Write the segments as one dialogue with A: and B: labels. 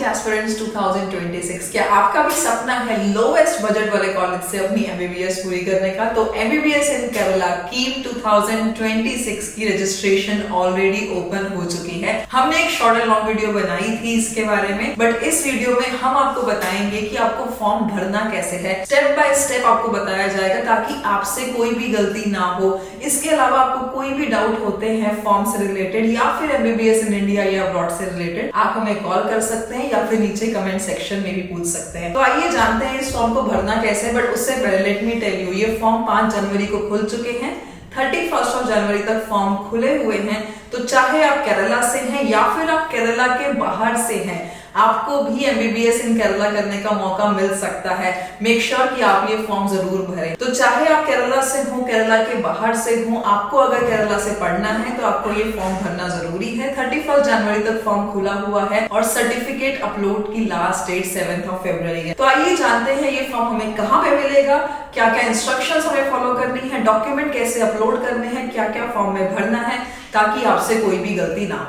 A: NEET aspirants 2026, क्या आपका भी सपना है लोएस्ट बजट वाले कॉलेज से अपनी एमबीबीएस पूरी करने का? तो एमबीबीएस इन केरला कीम 2026 की रजिस्ट्रेशन ऑलरेडी ओपन हो चुकी है। हमने एक शॉर्ट एंड लॉन्ग वीडियो बनाई थी इसके बारे में, बट इस वीडियो में हम आपको बताएंगे कि आपको फॉर्म भरना कैसे है। स्टेप बाय स्टेप आपको बताया जाएगा ताकि आपसे कोई भी गलती ना हो। इसके अलावा आपको कोई भी डाउट होते हैं फॉर्म से रिलेटेड या फिर एमबीबीएस इन इंडिया या अब्रॉड से रिलेटेड, आप हमें कॉल कर सकते हैं या फिर नीचे कमेंट सेक्शन में भी पूछ सकते हैं। तो आइए जानते हैं इस फॉर्म को भरना कैसे है। बट उससे पहले लेट मी टेल यू, ये फॉर्म 5 जनवरी को खुल चुके हैं। 31 जनवरी तक फॉर्म खुले हुए हैं। तो चाहे आप केरला से हैं या फिर आप केरला के बाहर से हैं, आपको भी एमबीबीएस इन केरला करने का मौका मिल सकता है। मेक श्योर कि आप ये फॉर्म जरूर भरें। तो चाहे आप केरला से हो, केरला के बाहर से हो, आपको अगर केरला से पढ़ना है तो आपको ये फॉर्म भरना जरूरी है। 31 जनवरी तक फॉर्म खुला हुआ है और सर्टिफिकेट अपलोड की लास्ट डेट 7 फरवरी है। तो आइए जानते हैं ये फॉर्म हमें कहाँ पे मिलेगा, क्या क्या इंस्ट्रक्शंस हमें फॉलो करनी है, डॉक्यूमेंट कैसे अपलोड करने हैं, क्या क्या फॉर्म में भरना है ताकि आपसे कोई भी गलती ना।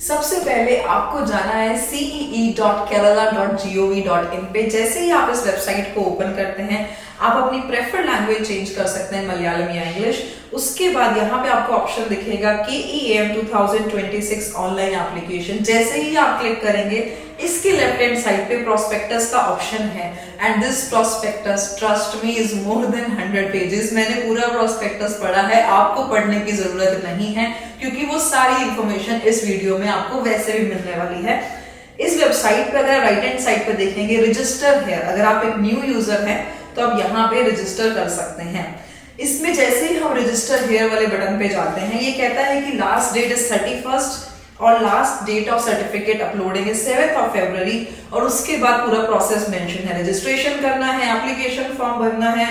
A: सबसे पहले आपको जाना है cee.kerala.gov.in पे। जैसे ही आप इस वेबसाइट को ओपन करते हैं, आप अपनी प्रेफर्ड लैंग्वेज चेंज कर सकते हैं, मलयालम या इंग्लिश। उसके बाद यहाँ पे आपको ऑप्शन दिखेगा KEAM 2026 ऑनलाइन एप्लीकेशन। जैसे ही आप क्लिक करेंगे, इसके लेफ्ट हैंड साइड पे प्रोस्पेक्टस का ऑप्शन है and this prospectus trust me is more than 100 pages. मैंने पूरा प्रोस्पेक्टस पढ़ा है, आपको पढ़ने की जरूरत नहीं है क्योंकि वो सारी इंफॉर्मेशन इस वीडियो में आपको वैसे भी मिलने वाली है। इस वेबसाइट पे अगर राइट हैंड साइड पे देखेंगे रजिस्टर है, अगर आप एक न्यू यूजर हैं तो आप यहाँ पे रजिस्टर कर सकते हैं। इसमें जैसे ही हम रजिस्टर हियर वाले बटन पे जाते हैं, ये कहता है कि लास्ट डेट इज 31 और last date of certificate uploading is 7 February. और उसके बाद पूरा प्रोसेस मेंशन है, रजिस्ट्रेशन करना है, एप्लीकेशन फॉर्म भरना है,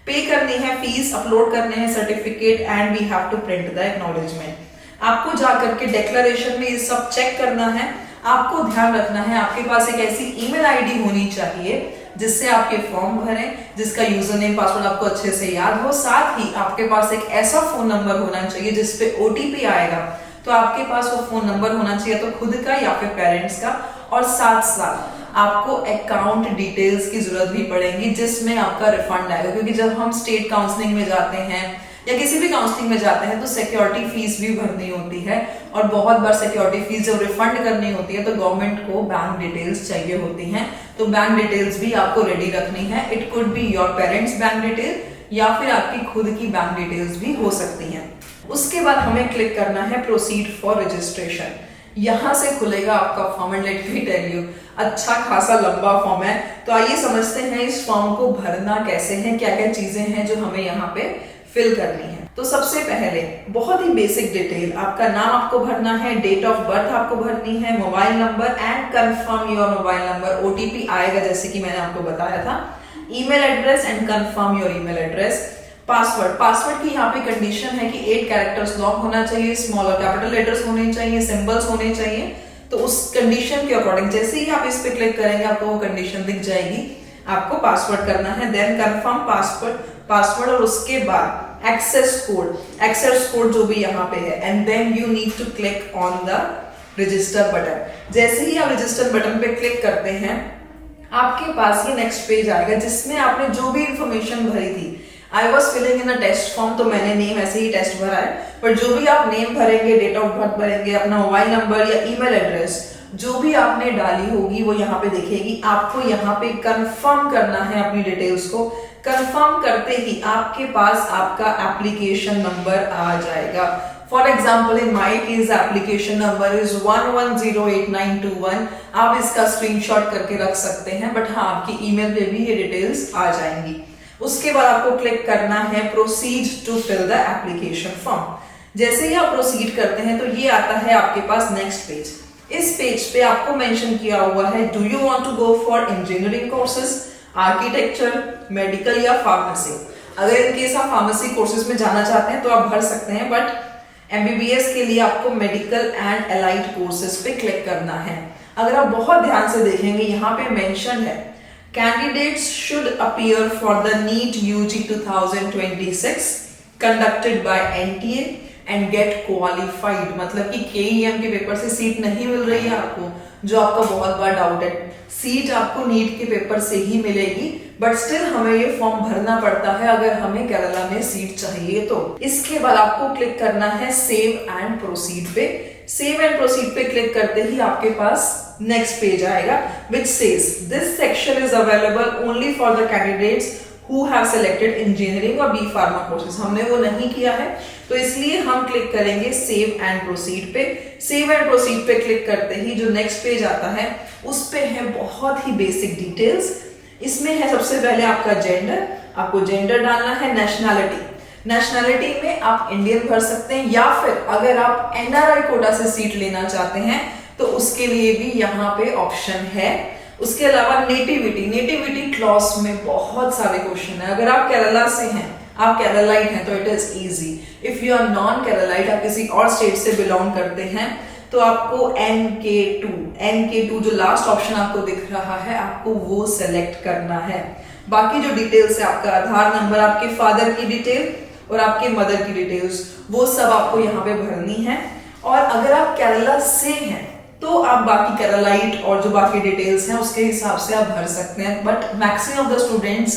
A: पे करनी है फीस, अपलोड करने हैं certificate and we have to print the acknowledgement. आपको जाकर के डिक्लेरेशन में ये सब चेक करना है। आपको ध्यान रखना है आपके पास एक ऐसी ईमेल आईडी होनी चाहिए जिससे आप ये फॉर्म भरें, जिसका यूजर नेम पासवर्ड आपको अच्छे से याद हो। साथ ही आपके पास एक ऐसा फोन नंबर होना चाहिए जिसपे ओटीपी आएगा, तो आपके पास वो फोन नंबर होना चाहिए तो खुद का या फिर पेरेंट्स का। और साथ साथ आपको अकाउंट डिटेल्स की जरूरत भी पड़ेगी जिसमें आपका रिफंड आएगा, क्योंकि जब हम स्टेट काउंसलिंग में जाते हैं या किसी भी काउंसलिंग में जाते हैं तो सिक्योरिटी फीस भी भरनी होती है और बहुत बार सिक्योरिटी फीस जब रिफंड करनी होती है तो गवर्नमेंट को बैंक डिटेल्स चाहिए होती हैं। तो बैंक डिटेल्स भी आपको रेडी रखनी है। It could be your parents bank detail या फिर आपकी खुद की बैंक डिटेल्स भी हो सकती हैं। उसके बाद हमें क्लिक करना है प्रोसीड फॉर रजिस्ट्रेशन। यहाँ से खुलेगा आपका form and let me tell you, अच्छा खासा लंबा फॉर्म है। तो आइए समझते हैं इस फॉर्म को भरना कैसे है, क्या क्या चीजें हैं जो हमें यहाँ पे फिल करनी है। तो सबसे पहले बहुत ही बेसिक डिटेल, आपका नाम आपको भरना है, डेट ऑफ बर्थ आपको भरनी है, mobile number and confirm your mobile number. OTP आएगा जैसे कि मैंने आपको बताया था। Email address and confirm your email address. Password की यहाँ पे कंडीशन है कि 8 कैरेक्टर्स लॉन्ग होना चाहिए, स्मॉल और कैपिटल लेटर्स होने चाहिए, सिंबल्स होने चाहिए। तो उस कंडीशन के अकॉर्डिंग जैसे ही आप इस पे क्लिक करेंगे आपको वो कंडीशन दिख जाएगी। आपको पासवर्ड करना है, देन कंफर्म पासवर्ड और उसके बाद एक्सेस कोड जो भी यहाँ पे है and then you need to click on the register button. जैसे ही आप रजिस्टर बटन पे क्लिक करते हैं आपके पास ये नेक्स्ट पेज आएगा जिसमें आपने जो भी इंफॉर्मेशन भरी थी। I was filling in a test form, तो मैंने नेम ऐसे ही टेस्ट भरा है, पर जो भी आप नेम भरेंगे, डेट ऑफ बर्थ भरेंगे, अपना मोबाइल नंबर या ईमेल एड्रेस जो भी आपने डाली होगी वो यहाँ पे दिखेगी। आपको यहाँ पे कंफर्म करना है अपनी डिटेल्स को। कंफर्म करते ही आपके पास आपका एप्लीकेशन नंबर आ जाएगा। For example in my case application number is 11089221। आप इसका स्क्रीनशॉट करके रख सकते हैं, बट हाँ आपकी ईमेल पे भी ये डिटेल्स आ जाएंगी। उसके बाद आपको क्लिक करना है proceed to fill the application form. जैसे ही आप प्रोसीड करते हैं तो ये आता है आपके पास नेक्स्ट पेज। इस पेज पे आपको मेंशन किया हुआ है do you want to go for engineering courses, architecture, medical या फार्मेसी। अगर इनकेस आप फार्मेसी कोर्सेज में जाना चाहते हैं तो आप भर सकते हैं, बट एमबीबीएस के लिए आपको मेडिकल एंड एलाइड कोर्सेज पे क्लिक करना है। अगर आप बहुत ध्यान से देखेंगे यहाँ पे मेंशन है candidates should appear for the NEET UG 2026 conducted by NTA and get qualified, मतलब कि केईएम के पेपर से सीट नहीं मिल रही है आपको, जो आपका बहुत बड़ा डाउट है। सीट आपको नीट के पेपर से ही मिलेगी, बट स्टिल हमें ये फॉर्म भरना पड़ता है अगर हमें केरला में सीट चाहिए तो। इसके बाद आपको क्लिक करना है सेव एंड प्रोसीड पे। सेव एंड प्रोसीड पे क्लिक करते ही आपके पास नेक्स्ट पेज आएगा which says this section is available only for the candidates who have selected engineering और B Pharma courses। हमने वो नहीं किया है तो इसलिए हम क्लिक करेंगे सेव एंड प्रोसीड पे। सेव एंड प्रोसीड पे क्लिक करते ही जो नेक्स्ट पेज आता है उस पे है बहुत ही बेसिक डिटेल्स। इसमें है सबसे पहले आपका जेंडर, आपको जेंडर डालना है। नेशनैलिटी में आप इंडियन भर सकते हैं, या फिर अगर आप एनआरआई कोटा से सीट लेना चाहते हैं तो उसके लिए भी यहाँ पे ऑप्शन है। उसके अलावा नेटिविटी क्लॉज में बहुत सारे क्वेश्चन है। अगर आप केरला से हैं, आप केरलाइट हैं, तो it is easy. If you are non Keralite, आप किसी और स्टेट से बिलोंग करते हैं, तो आपको NK2 जो लास्ट ऑप्शन आपको दिख रहा है, आपको वो सेलेक्ट करना है। बाकी जो डिटेल्स है, आपका आधार नंबर, आपके फादर की डिटेल और आपके मदर की डिटेल्स, वो सब आपको यहाँ पे भरनी है। और अगर आप केरला से हैं तो आप बाकी केरलाइट और जो बाकी डिटेल्स हैं उसके हिसाब से आप भर सकते हैं। But maximum of the students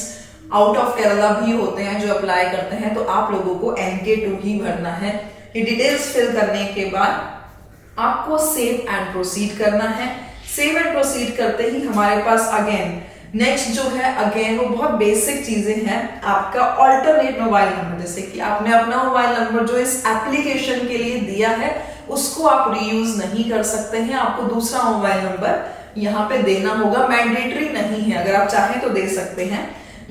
A: out of Kerala भी होते हैं जो अप्लाई करते हैं, तो आप लोगों को NK2 ही भरना है। ये डिटेल्स फिल करने के बाद आपको सेव एंड प्रोसीड करना है। सेव एंड प्रोसीड करते ही हमारे पास अगेन नेक्स्ट जो है, अगेन वो बहुत बेसिक चीजें हैं। आपका ऑल्टरनेट मोबाइल नंबर, जैसे कि आपने अपना मोबाइल नंबर जो इस एप्लीकेशन के लिए दिया है उसको आप रीयूज नहीं कर सकते हैं, आपको दूसरा मोबाइल नंबर यहाँ पे देना होगा। मैंडेटरी नहीं है, अगर आप चाहें तो दे सकते हैं।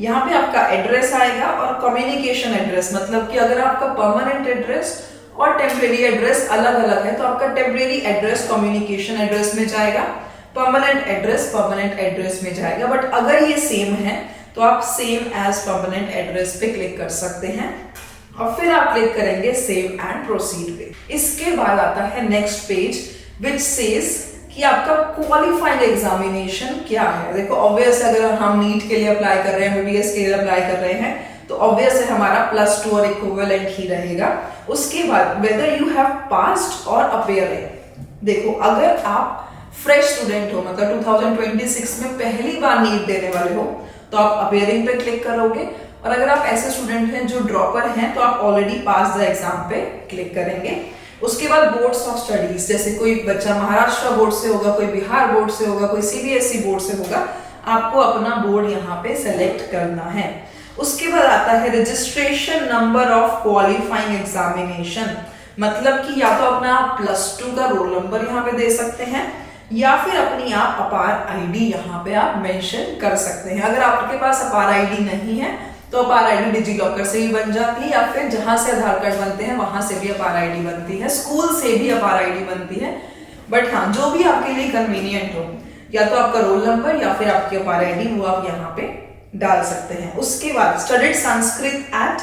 A: यहाँ पे आपका एड्रेस आएगा और कम्युनिकेशन एड्रेस, मतलब कि अगर आपका परमानेंट एड्रेस और टेम्परेरी एड्रेस अलग अलग है तो आपका टेम्परेरी एड्रेस कम्युनिकेशन एड्रेस में जाएगा, परमानेंट एड्रेस में जाएगा। बट अगर ये सेम है तो आप सेम एज परमानेंट एड्रेस पे क्लिक कर सकते हैं और फिर आप क्लिक करेंगे सेव एंड प्रोसीड पे। इसके बाद आता है नेक्स्ट पेज विच सेज कि आपका क्वालिफाइड एग्जामिनेशन क्या है। देखो ऑब्वियस, अगर हम नीट के लिए अप्लाई कर रहे हैं, MBBS के लिए अप्लाई कर रहे हैं, तो ऑब्वियस है हमारा +2 और इक्विवेलेंट ही रहेगा। उसके बाद वेदर यू हैव पास्ड और अपियरिंग। देखो अगर आप फ्रेश स्टूडेंट हो, मतलब 2026 में पहली बार नीट देने वाले हो, तो आप अपियरिंग पे क्लिक करोगे। और अगर आप ऐसे स्टूडेंट हैं जो ड्रॉपर हैं, तो आप ऑलरेडी पास द एग्जाम पे क्लिक करेंगे। उसके बाद बोर्ड्स ऑफ स्टडीज, जैसे कोई बच्चा महाराष्ट्र बोर्ड से होगा, कोई बिहार बोर्ड से होगा, कोई CBSE बोर्ड से होगा, आपको अपना बोर्ड यहाँ पे सेलेक्ट करना है। उसके बाद आता है registration number of qualifying examination, मतलब कि या तो अपना +2 का रोल नंबर यहाँ पे दे सकते हैं, या फिर अपनी आप अपार ID यहाँ पे आप मेंशन कर सकते हैं। अगर आपके पास अपार ID नहीं है तो अपार ID डिजीलॉकर से भी बन जाती है, या फिर जहां से आधार कार्ड बनते हैं वहां से भी अपार ID बनती है, स्कूल से भी अपार ID बनती है। बट हाँ, जो भी आपके लिए कन्वीनियंट हो, या तो आपका रोल नंबर या फिर आपकी अपार ID, वो आप यहाँ पे डाल सकते हैं। उसके बाद स्टडीड संस्कृत एट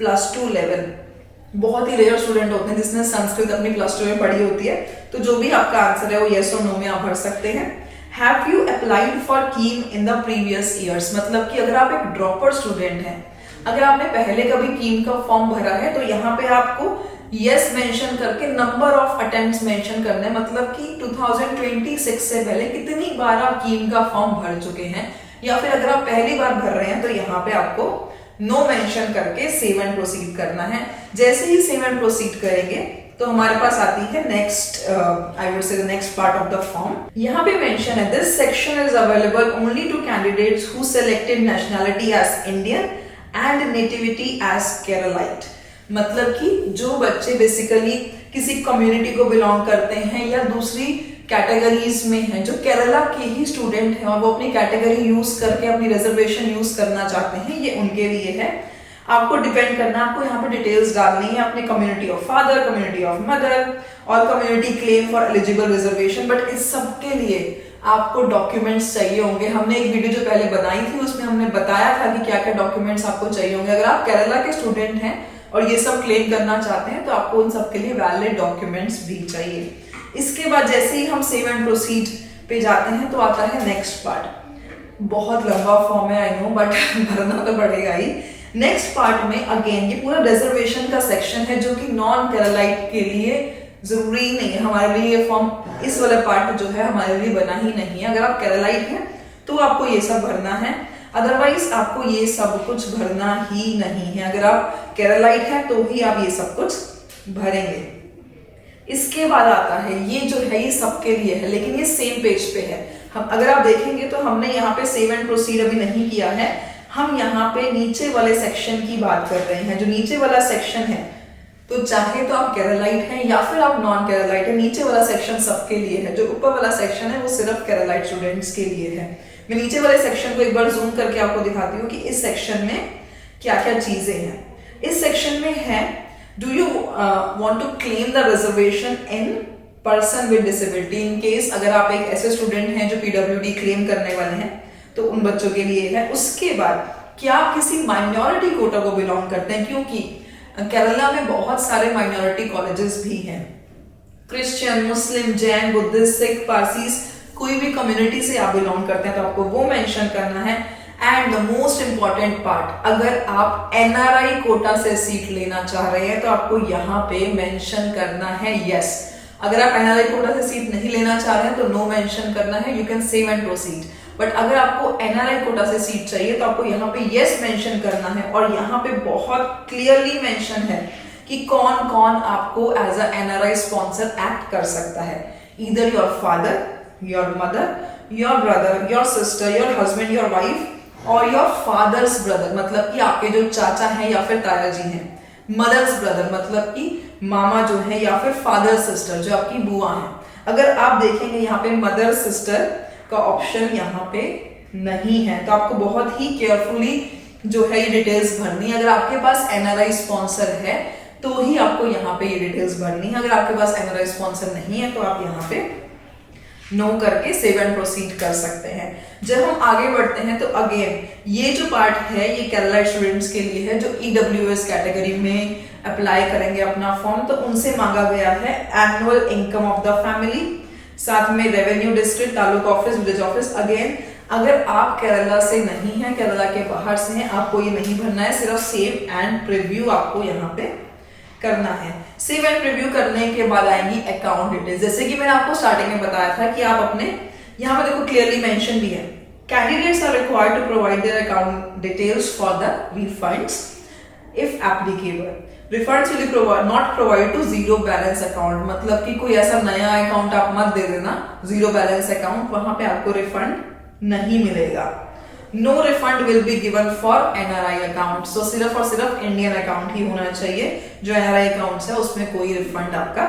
A: +2 लेवल, बहुत ही रेयर स्टूडेंट होते हैं जिसने संस्कृत अपनी +2 में पढ़ी होती है, तो जो भी आपका आंसर है वो येस और नो में आप भर सकते हैं। Have you applied for KEAM in the previous years, मतलब कि अगर आप एक ड्रॉपर स्टूडेंट हैं, अगर आपने पहले कभी KEAM का फॉर्म भरा है, तो यहाँ पे आपको यस मेंशन करके नंबर ऑफ अटेम्प्ट्स मेंशन करने, मतलब कि 2026 से पहले कितनी बार आप KEAM का फॉर्म भर चुके हैं। या फिर अगर आप पहली बार भर रहे हैं तो यहाँ पे आपको नो मेंशन करके सेव एंड प्रोसीड करना है। जैसे ही सेव एंड प्रोसीड करेंगे तो हमारे पास आती है next, I would say the next part of the form. यहाँ पे मेंशन है this section is available only to candidates who selected nationality as Indian and nativity as Keralite, मतलब कि जो बच्चे बेसिकली किसी कम्युनिटी को बिलोंग करते हैं या दूसरी कैटेगरीज में हैं, जो केरला के ही स्टूडेंट हैं और वो अपनी कैटेगरी यूज करके अपनी रिजर्वेशन यूज करना चाहते हैं, ये उनके लिए है। आपको डिपेंड करना, आपको यहाँ पे डिटेल्स डालनी है अपने community of father, community of mother और community claim for eligible reservation. But इस सब के लिए आपको डॉक्यूमेंट्स चाहिए होंगे। हमने एक वीडियो जो पहले बनाई थी उसमें हमने बताया था कि क्या क्या डॉक्यूमेंट्स आपको चाहिए होंगे। अगर आप केरला के स्टूडेंट हैं और ये सब क्लेम करना चाहते हैं तो आपको उन सब के लिए वैलिड डॉक्यूमेंट्स भी चाहिए। इसके बाद जैसे ही हम सेव एंड प्रोसीड पे जाते हैं तो आता है नेक्स्ट पार्ट। बहुत लंबा फॉर्म है आई नो, बट भरना तो पड़ेगा ही। नेक्स्ट पार्ट में अगेन ये पूरा रिजर्वेशन का सेक्शन है जो कि नॉन केरलाइट के लिए जरूरी नहीं है। हमारे लिए ये फॉर्म, इस वाला पार्ट जो है हमारे लिए बना ही नहीं है। अगर आप केरलाइट हैं तो आपको ये सब भरना है, अदरवाइज आपको ये सब कुछ भरना ही नहीं है। अगर आप केरलाइट हैं तो ही आप ये सब कुछ भरेंगे। इसके बाद आता है ये जो है ये सबके लिए है, लेकिन ये सेम पेज पे है। हम अगर आप देखेंगे तो हमने यहाँ पे सेव एंड प्रोसीड अभी नहीं किया है, हम यहाँ पे नीचे वाले सेक्शन की बात कर रहे हैं। जो नीचे वाला सेक्शन है, तो चाहे तो आप केरलाइट हैं या फिर आप नॉन केरलाइट है, नीचे वाला सेक्शन सबके लिए है। जो ऊपर वाला सेक्शन है वो सिर्फ केरलाइट स्टूडेंट्स के लिए है। मैं नीचे वाले सेक्शन को एक बार जूम करके आपको दिखाती हूँ कि इस सेक्शन में क्या क्या चीजें हैं। इस सेक्शन में है, do you want to claim the reservation in person with disability. In case अगर आप एक ऐसे स्टूडेंट हैं जो पीडब्ल्यूडी क्लेम करने वाले हैं तो उन बच्चों के लिए है। उसके बाद क्या आप किसी माइनॉरिटी कोटा को बिलोंग करते हैं, क्योंकि केरला में बहुत सारे माइनॉरिटी कॉलेजेस भी हैं। क्रिश्चियन, मुस्लिम, जैन, बुद्धिस्ट, सिख, पारसीज, कोई भी कम्युनिटी से आप बिलोंग करते हैं तो आपको वो मेंशन करना है। And the most important part, अगर आप एनआरआई कोटा से सीट लेना चाह रहे हैं तो आपको यहाँ पे मेंशन करना है यस। अगर आप एनआरआई कोटा से सीट नहीं लेना चाह रहे हैं तो नो मेंशन करना है, you can save and proceed. But अगर आपको एनआरआई कोटा से सीट चाहिए तो आपको यहाँ पे यस मेंशन करना है। और यहाँ पे बहुत क्लियरली मेंशन है कि कौन कौन आपको as a NRI sponsor act कर सकता है। Either your father, your mother, your brother, your sister, your husband, your wife और योर फादर्स ब्रदर, मतलब कि आपके जो चाचा हैं या फिर ताया जी हैं। मदर्स ब्रदर मतलब कि मामा जो है, या फिर फादर सिस्टर जो आपकी बुआ है। अगर आप देखेंगे यहाँ पे मदर सिस्टर का ऑप्शन यहाँ पे नहीं है, तो आपको बहुत ही केयरफुली जो है ये डिटेल्स भरनी है। अगर आपके पास एनआरआई स्पॉन्सर है तो ही आपको यहाँ पे ये डिटेल्स भरनी है। अगर आपके पास एनआरआई स्पॉन्सर नहीं है तो आप यहाँ पे नो करके सेव एंड प्रोसीड कर सकते हैं। जब हम आगे बढ़ते हैं तो अगेन ये जो पार्ट है ये केरला स्टूडेंट्स के लिए है जो ईडब्ल्यूएस कैटेगरी में अप्लाई करेंगे अपना फॉर्म। तो उनसे मांगा गया है annual income of the family, साथ में revenue district, taluka office, village office. Again अगर आप केरला से नहीं है, केरला के बाहर से हैं, आपको ये नहीं भरना है, सिर्फ सेव एंड प्रीव्यू आपको यहाँ पे करना है। सेव एंड प्रीव्यू करने के बाद आएंगी अकाउंट डिटेल्स। जैसे कि मैंने आपको स्टार्टिंग में बताया था कि आप अपने यहाँ पे देखो क्लियरली मेंशन भी है, candidates are required to provide their account details for the refunds if applicable. Refunds will be not provide to zero balance account, मतलब कि कोई ऐसा नया अकाउंट आप मत दे देना जीरो बैलेंस अकाउंट, वहां पे आपको रिफंड नहीं मिलेगा। No refund will be given for NRI account. So सिर्फ और सिर्फ इंडियन अकाउंट ही होना चाहिए। जो एनआरआई अकाउंट है उसमें कोई रिफंड आपका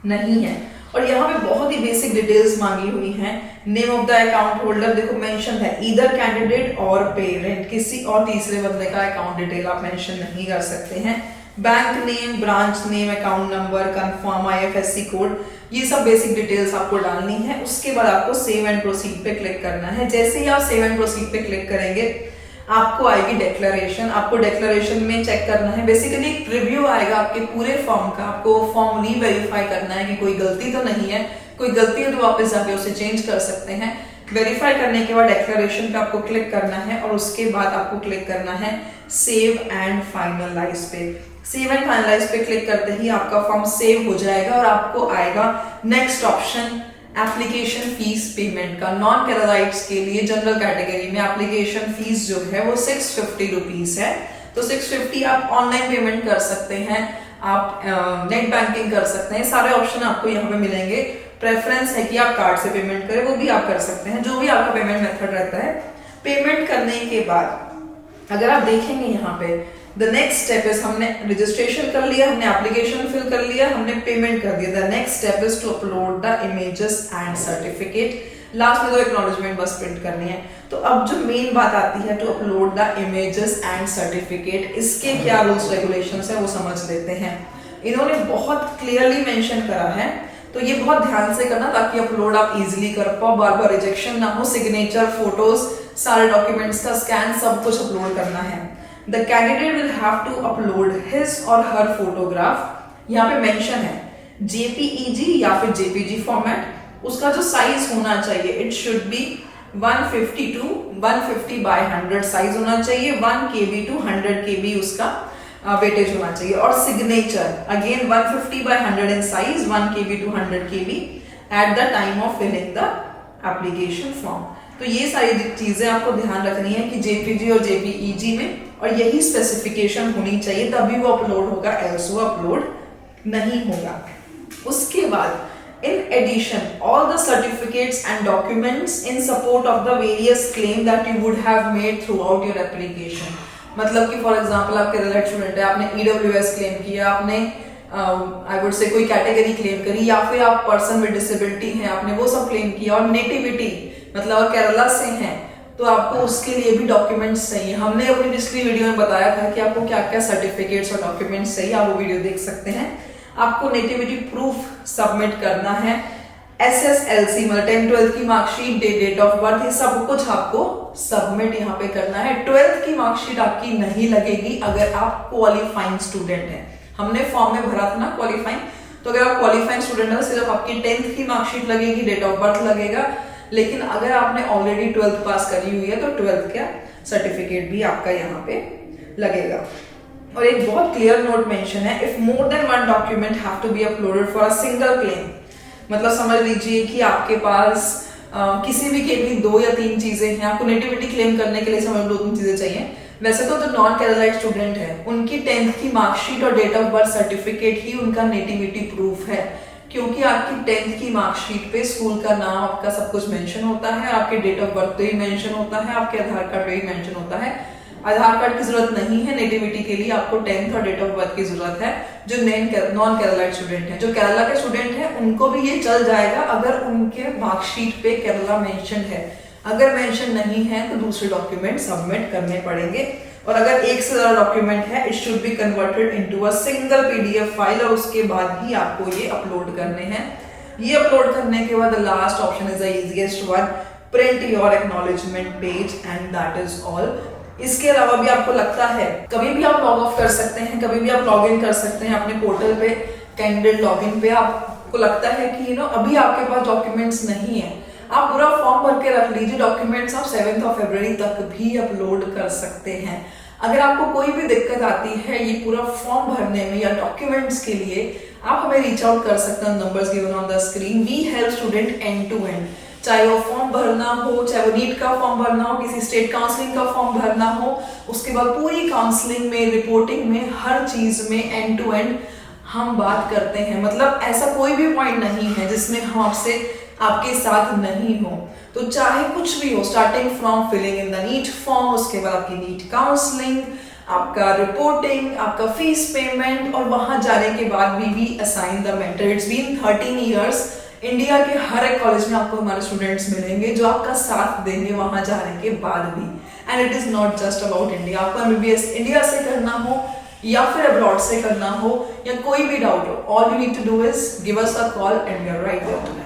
A: नहीं है। और यहाँ पे बहुत ही बेसिक डिटेल्स मांगी हुई हैं। Name of the account holder देखो मेंशन है, ईदर कैंडिडेट और पेरेंट, किसी और तीसरे बंदे का अकाउंट डिटेल आप मेंशन नहीं कर सकते हैं। Bank name, branch name, account number, confirm IFSC code, ये सब बेसिक डिटेल्स आपको डालनी है। उसके बाद आपको सेव एंड प्रोसीड पे क्लिक करना है। जैसे ही आप सेव एंड प्रोसीड पे क्लिक करेंगे आपको आएगी डिक्लेरेशन। आपको डिक्लेरेशन में चेक करना है, बेसिकली एक रिव्यू आएगा आपके पूरे फॉर्म का। आपको फॉर्म री-वेरीफाई करना है कि कोई गलती तो नहीं है, कोई गलती है तो वापस जाके उसे चेंज कर सकते हैं। वेरीफाई करने के बाद डिक्लेरेशन पे आपको क्लिक करना है और उसके बाद आपको क्लिक करना है सेव एंड फाइनलाइज पे। सेव एंड फाइनलाइज पे क्लिक करते ही आपका फॉर्म सेव हो जाएगा और आपको आएगा next option application fees payment का। नॉन केरलाइट्स के लिए जनरल कैटेगरी में एप्लीकेशन फीस जो है वो 650 रुपीज है। तो 650 आप ऑनलाइन पेमेंट कर सकते हैं, आप नेट बैंकिंग कर सकते हैं, सारे ऑप्शन आपको यहाँ पे मिलेंगे। प्रेफरेंस है कि आप कार्ड से पेमेंट करें, वो भी आप कर सकते हैं, जो भी आपका पेमेंट मेथड रहता है। पेमेंट करने के बाद अगर आप देखेंगे यहाँ पे द नेक्स्ट स्टेप इज, हमने रजिस्ट्रेशन कर लिया, हमने एप्लीकेशन फिल कर लिया, हमने पेमेंट कर दिया। The next step is to upload the images and certificate. Last में तो एक्नॉलेजमेंट बस प्रिंट करनी है। तो अब जो मेन बात आती है to upload the images and certificate, इसके क्या रूल्स रेगुलेशंस है वो समझ लेते हैं। इन्होंने बहुत क्लियरली मेंशन करा है, तो ये बहुत ध्यान से करना ताकि अपलोड आप इजीली कर पाओ, बार बार रिजेक्शन ना हो। सिग्नेचर, फोटोज, सारे डॉक्यूमेंट्स का स्कैन सब कुछ अपलोड करना है। The candidate will have to upload his or her photograph, यहाँ पे मेंशन है JPEG या फिर JPG फॉर्मेट। उसका जो साइज होना चाहिए it should be 150 to 150 by 100 size होना चाहिए, 1 KB टू 100 KB उसका वेटेज होना चाहिए। और signature again 150 by 100 in size, 1 KB to 100 KB at the time of filling the application form. तो ये सारी चीजें आपको ध्यान रखनी है कि JPG और JPEG में, और यही स्पेसिफिकेशन होनी चाहिए, तभी वो अपलोड होगा, एल्स वो अपलोड नहीं होगा। उसके बाद in addition all the certificates and documents in support of the various claim that you would have made throughout your application। मतलब कि फॉर एग्जांपल आप केरला स्टूडेंट है, आपने EWS क्लेम किया, आपने आई वुड से कोई कैटेगरी क्लेम करी, या फिर आप पर्सन विद डिसेबिलिटी हैं, आपने वो सब क्लेम किया, और नेटिविटी मतलब केरला से हैं, तो आपको उसके लिए भी डॉक्यूमेंट्स चाहिए। हमने अपनी पिछली वीडियो में बताया था कि आपको क्या क्या सर्टिफिकेट्स और डॉक्यूमेंट्स चाहिए, आप वो वीडियो देख सकते हैं। आपको नेटिविटी प्रूफ सबमिट करना है, SSLC मतलब 10th-12th की मार्कशीट, डेट ऑफ बर्थ, ये सब कुछ आपको सबमिट यहाँ पे करना है। 12th की मार्कशीट आपकी नहीं लगेगी अगर आप क्वालिफाइंग स्टूडेंट हैं। हमने फॉर्म में भरा था ना क्वालिफाइंग, तो अगर आप क्वालिफाइंग स्टूडेंट हैं सिर्फ आपकी 10th की मार्कशीट लगेगी, डेट ऑफ बर्थ लगेगा। लेकिन अगर आपने ऑलरेडी 12th पास करी हुई है तो 12th का सर्टिफिकेट भी आपका यहाँ पे लगेगा। और एक बहुत क्लियर नोट मेंशन है, if more than one document have to be uploaded for a single claim. मतलब समझ लीजिए कि आपके पास किसी भी के लिए 2 या 3 चीजें हैं, आपको नेटिविटी क्लेम करने के लिए समझ 2-3 चीजें चाहिए। वैसे तो जो नॉन केरलाइट स्टूडेंट है उनकी 10th की मार्कशीट और डेट ऑफ बर्थ सर्टिफिकेट ही उनका नेटिविटी प्रूफ है, क्योंकि आपकी 10th की मार्कशीट पे स्कूल का नाम, आपका सब कुछ मेंशन होता है, आपके डेट ऑफ बर्थ पे भी मेंशन होता है, आपके आधार कार्ड पे भी मेंशन होता है। आधार कार्ड की जरूरत नहीं है नेटिविटी के लिए, आपको 10th और डेट ऑफ बर्थ की जरूरत है। जो नॉन केरलाइट स्टूडेंट है, जो केरला के स्टूडेंट है, उनको भी ये चल जाएगा अगर उनके मार्कशीट पे केरला मेंशन है। अगर मेंशन नहीं है तो दूसरे डॉक्यूमेंट सबमिट करने पड़ेंगे। और अगर एक से ज्यादा डॉक्यूमेंट है, it should be converted into a single PDF file, और उसके बाद ही आपको ये अपलोड करने हैं। ये अपलोड करने के बाद last option is the easiest one, print your acknowledgement page, and that is all. इसके अलावा भी आपको लगता है कभी भी आप लॉग ऑफ कर सकते हैं, कभी भी आप लॉग इन कर सकते हैं अपने पोर्टल पे, कैंडिडेट लॉगिन पे। आपको लगता है कि अभी आपके पास डॉक्यूमेंट्स नहीं है, आप पूरा फॉर्म भर के रख लीजिए, डॉक्यूमेंट्स आप 7 फरवरी तक भी अपलोड कर सकते हैं। अगर आपको कोई भी दिक्कत आती है ये पूरा फॉर्म भरने में या डॉक्यूमेंट्स के लिए, आप हमें रीच आउट कर सकते हैं, numbers given on the screen. We help student end to end, चाहे वो फॉर्म भरना हो, चाहे वो नीट का फॉर्म भरना हो, किसी स्टेट काउंसलिंग का फॉर्म भरना हो, उसके बाद पूरी काउंसलिंग में, रिपोर्टिंग में, हर चीज में एंड टू एंड हम बात करते हैं। मतलब ऐसा कोई भी पॉइंट नहीं है जिसमें हम आपके साथ नहीं हो। तो चाहे कुछ भी हो, starting from filling in the NEET form, उसके बाद आपकी नीट काउंसलिंग, आपका रिपोर्टिंग, आपका फीस पेमेंट, और वहां जाने के बाद we assign the mentor. It's been 13 years. India के हर एक कॉलेज में आपको हमारे स्टूडेंट्स मिलेंगे जो आपका साथ देंगे वहां जाने के बाद भी। And it is not just about India. आपको MBBS इंडिया से करना हो या फिर अब्रॉड से करना हो, या कोई भी डाउट हो, all you need to do is give us a call and we are right there.